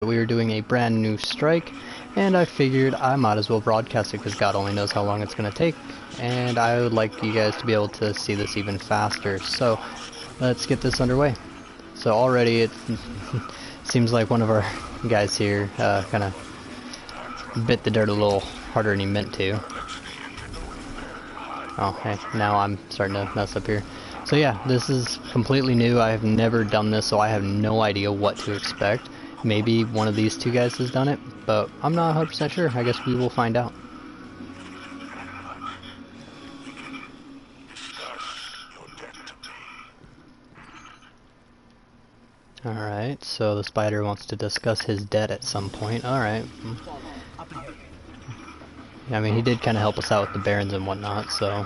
We were doing a brand new strike, and I figured I might as well broadcast it because God only knows how long it's going to take, and I would like you guys to be able to see this even faster. So let's get this underway. So already it seems like one of our guys here kind of bit the dirt a little harder than he meant to. Oh, hey, now I'm starting to mess up here. So yeah, this is completely new. I have never done this, so I have no idea what to expect. Maybe one of these two guys has done it, but I'm not 100% sure. I guess we will find out. Alright, so the spider wants to discuss his debt at some point. Alright. I mean, he did kind of help us out with the barons and whatnot, so...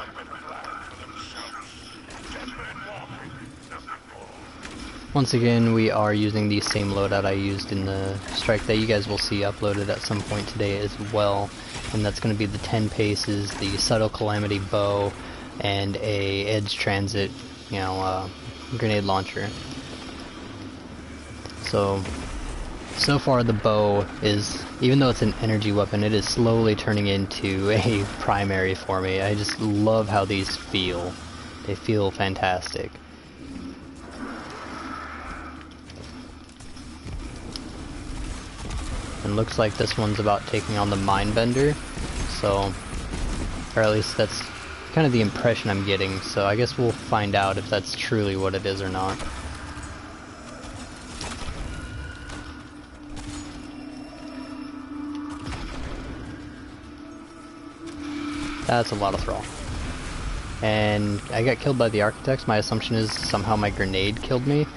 Once again, we are using the same loadout I used in the strike that you guys will see uploaded at some point today as well. And that's going to be the 10 paces, the subtle calamity bow, and a edge transit, grenade launcher. So far the bow is, even though it's an energy weapon, it is slowly turning into a primary for me. I just love how these feel. They feel fantastic. And looks like this one's about taking on the Mindbender, so, or at least that's kind of the impression I'm getting, so I guess we'll find out if that's truly what it is or not. That's a lot of thrall. And I got killed by the architects. My assumption is somehow my grenade killed me,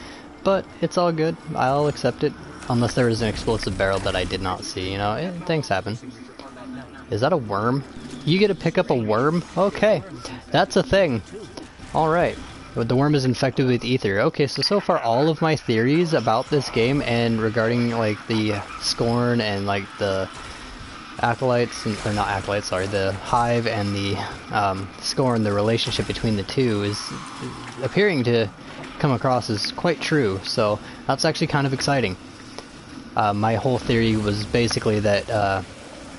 but it's all good. I'll accept it. Unless there is an explosive barrel that I did not see, things happen. Is that a worm? You get to pick up a worm? Okay, that's a thing. Alright, the worm is infected with ether. Okay, so far all of my theories about this game and regarding like the Scorn and like the acolytes, or not acolytes, sorry, the Hive and the Scorn, the relationship between the two is appearing to come across as quite true, so that's actually kind of exciting. My whole theory was basically that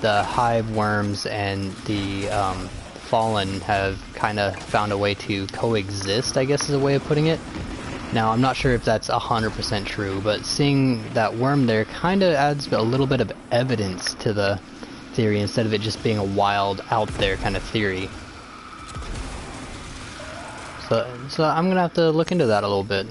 the Hive worms and the Fallen have kind of found a way to coexist, I guess is a way of putting it. Now, I'm not sure if that's 100% true, but seeing that worm there kind of adds a little bit of evidence to the theory instead of it just being a wild, out there kind of theory. So I'm going to have to look into that a little bit,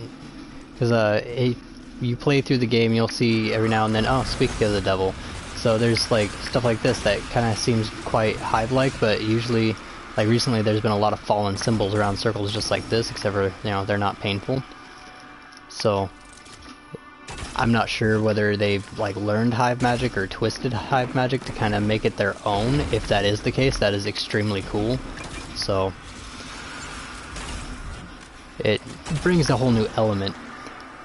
because you play through the game, you'll see every now and then, oh, speaking of the devil. So there's like stuff like this that kind of seems quite Hive-like, but usually, like recently, there's been a lot of fallen symbols around circles just like this, except for, they're not painful. So I'm not sure whether they've like learned Hive magic or twisted Hive magic to kind of make it their own. If that is the case, that is extremely cool. So it brings a whole new element.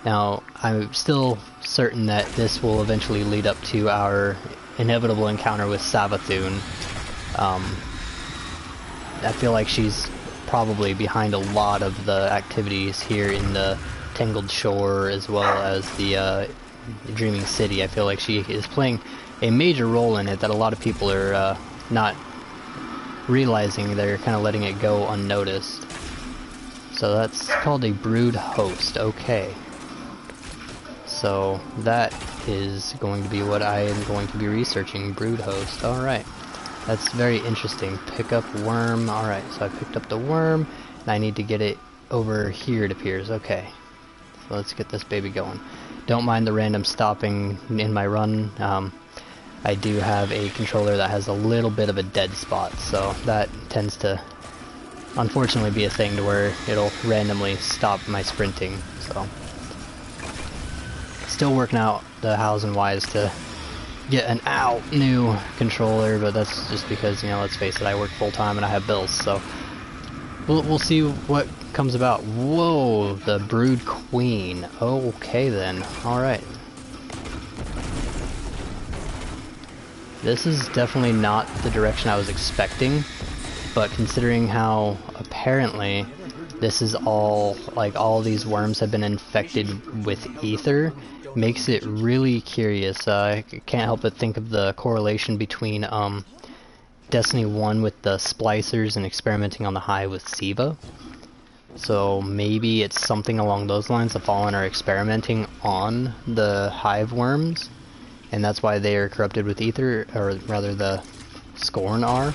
Now, I'm still certain that this will eventually lead up to our inevitable encounter with Savathun. I feel like she's probably behind a lot of the activities here in the Tangled Shore as well as the Dreaming City. I feel like she is playing a major role in it that a lot of people are not realizing. They're kind of letting it go unnoticed. So that's called a brood host. Okay. So that is going to be what I am going to be researching, brood host. Alright, that's very interesting. Pick up worm. Alright, so I picked up the worm, and I need to get it over here, it appears. Okay, so let's get this baby going. Don't mind the random stopping in my run. I do have a controller that has a little bit of a dead spot, so that tends to unfortunately be a thing to where it'll randomly stop my sprinting, so... Still working out the hows and whys to get an new controller, but that's just because, let's face it, I work full-time and I have bills, so we'll see what comes about. Whoa, the Brood Queen. Okay then, alright. This is definitely not the direction I was expecting, but considering how apparently this is all, like all these worms have been infected with ether, makes it really curious. I can't help but think of the correlation between Destiny 1 with the splicers and experimenting on the high with Siva. So maybe it's something along those lines. The Fallen are experimenting on the hive worms, and that's why they are corrupted with ether, or rather the Scorn are.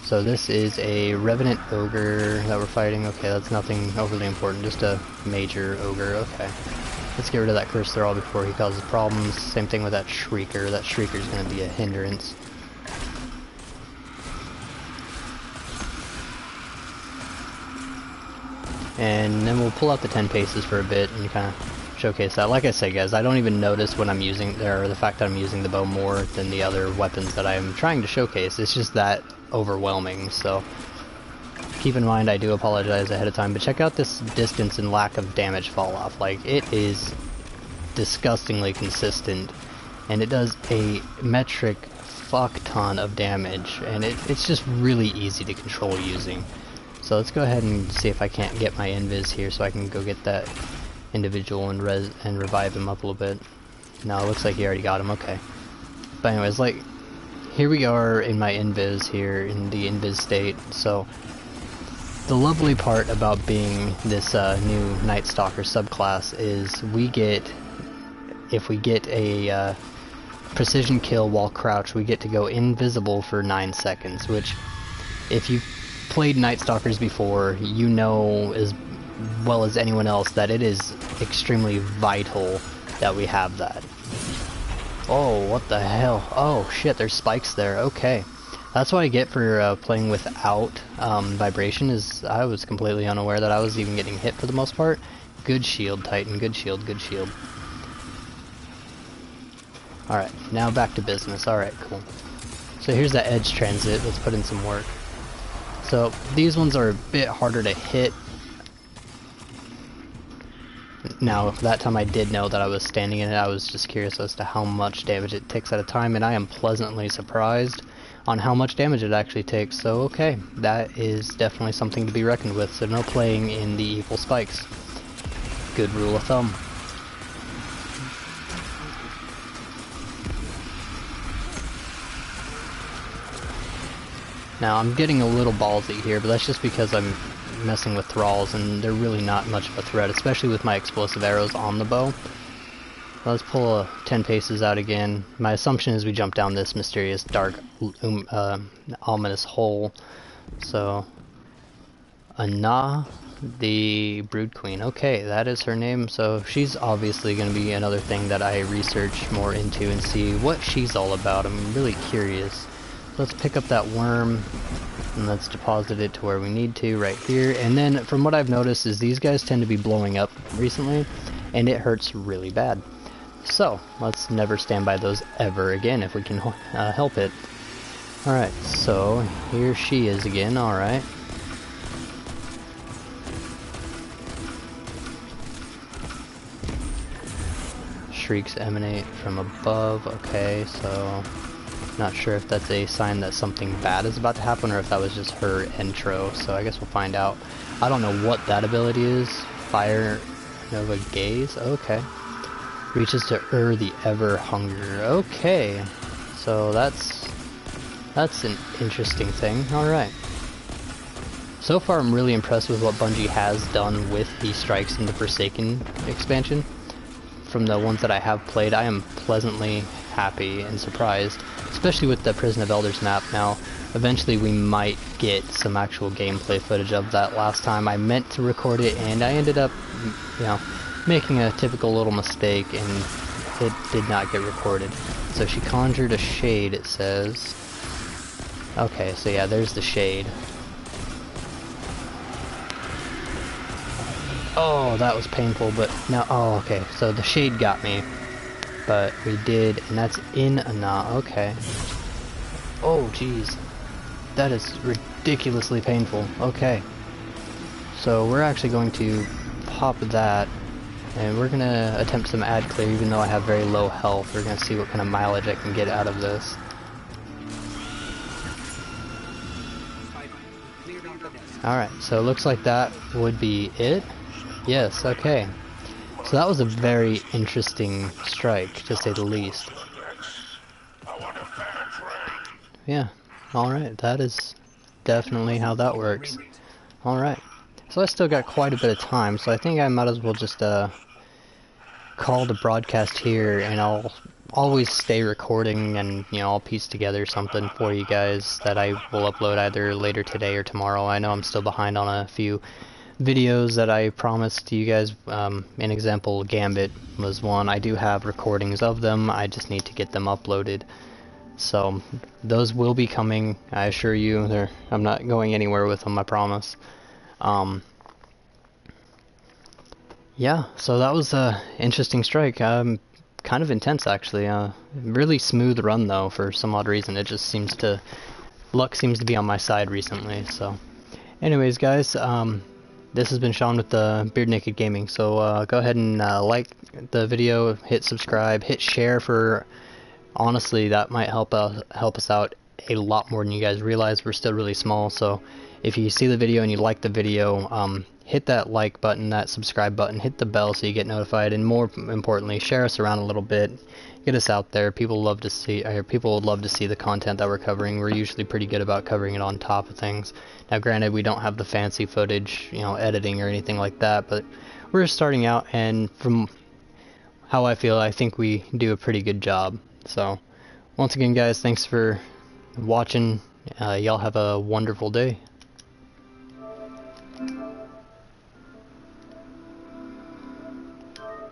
So this is a Revenant Ogre that we're fighting. Okay, that's nothing overly important, just a major ogre. Okay. Let's get rid of that Curse Thrall before he causes problems. Same thing with that Shrieker. That Shrieker's going to be a hindrance. And then we'll pull out the 10 paces for a bit and kind of showcase that. Like I said, guys, I don't even notice when I'm using, or the fact that I'm using the bow more than the other weapons that I'm trying to showcase. It's just that overwhelming, so keep in mind I do apologize ahead of time. But check out this distance and lack of damage fall off. Like, it is disgustingly consistent, and it does a metric fuck ton of damage, and it's just really easy to control using. So let's go ahead and see if I can't get my invis here so I can go get that individual and revive him up a little bit. No, it looks like he already got him, okay. But anyways, like, here we are in my invis here, in the invis state. So the lovely part about being this new Night Stalker subclass is we get, if we get a precision kill while crouched, we get to go invisible for 9 seconds, which, if you've played Night Stalkers before, you know as well as anyone else that it is extremely vital that we have that. Oh, what the hell? Oh shit, there's spikes there. Okay. That's what I get for playing without vibration, is I was completely unaware that I was even getting hit for the most part. Good shield, Titan. Good shield, good shield. Alright, now back to business. Alright, cool. So here's that edge transit. Let's put in some work. So these ones are a bit harder to hit. Now, that time I did know that I was standing in it. I was just curious as to how much damage it takes at a time, and I am pleasantly surprised on how much damage it actually takes. So okay, that is definitely something to be reckoned with. So no playing in the evil spikes. Good rule of thumb. Now, I'm getting a little ballsy here, but that's just because I'm messing with thralls, and they're really not much of a threat, especially with my explosive arrows on the bow. Let's pull 10 paces out again. My assumption is we jump down this mysterious, dark, ominous hole. So, Anna, the Brood Queen. Okay, that is her name. So she's obviously going to be another thing that I research more into and see what she's all about. I'm really curious. Let's pick up that worm and let's deposit it to where we need to, right here. And then from what I've noticed is these guys tend to be blowing up recently, and it hurts really bad. So let's never stand by those ever again if we can help it. Alright, so here she is again. Alright. Shrieks emanate from above. Okay, so not sure if that's a sign that something bad is about to happen or if that was just her intro, so I guess we'll find out. I don't know what that ability is. Fire Nova Gaze? Okay. Reaches to the ever hunger. Okay. So that's an interesting thing. Alright. So far I'm really impressed with what Bungie has done with the strikes in the Forsaken expansion. From the ones that I have played, I am pleasantly happy and surprised, especially with the Prison of Elders map. Now, eventually we might get some actual gameplay footage of that. Last time I meant to record it, and I ended up, you know, making a typical little mistake, and it did not get recorded. So she conjured a shade, it says. Okay, so yeah, there's the shade. Oh, that was painful, but now, oh, okay, so the shade got me. But we did, and that's in Anna. Okay. Oh, jeez. That is ridiculously painful. Okay. So we're actually going to pop that, and we're going to attempt some ad clear, even though I have very low health. We're going to see what kind of mileage I can get out of this. Alright, so it looks like that would be it. Yes, okay. So that was a very interesting strike, to say the least. Yeah, alright, that is definitely how that works. Alright, so I still got quite a bit of time, so I think I might as well just call the broadcast here, and I'll always stay recording, and you know, I'll piece together something for you guys that I will upload either later today or tomorrow. I know I'm still behind on a few videos that I promised you guys. An example, Gambit was one. I do have recordings of them, I just need to get them uploaded. So those will be coming, I assure you. I'm not going anywhere with them, I promise. Yeah, so that was a interesting strike. Kind of intense actually. Really smooth run though, for some odd reason. It just seems to, luck seems to be on my side recently. So, anyways, guys, this has been Sean with the Beardnekkid Gaming. So go ahead and like the video, hit subscribe, hit share. For honestly, that might help us out a lot more than you guys realize. We're still really small, so if you see the video and you like the video, hit that like button, that subscribe button, hit the bell so you get notified, and more importantly, share us around a little bit, get us out there. People love to see, people would love to see the content that we're covering. We're usually pretty good about covering it on top of things. Now, granted, we don't have the fancy footage, you know, editing or anything like that, but we're starting out, and from how I feel, I think we do a pretty good job. So, once again, guys, thanks for watching. Y'all have a wonderful day.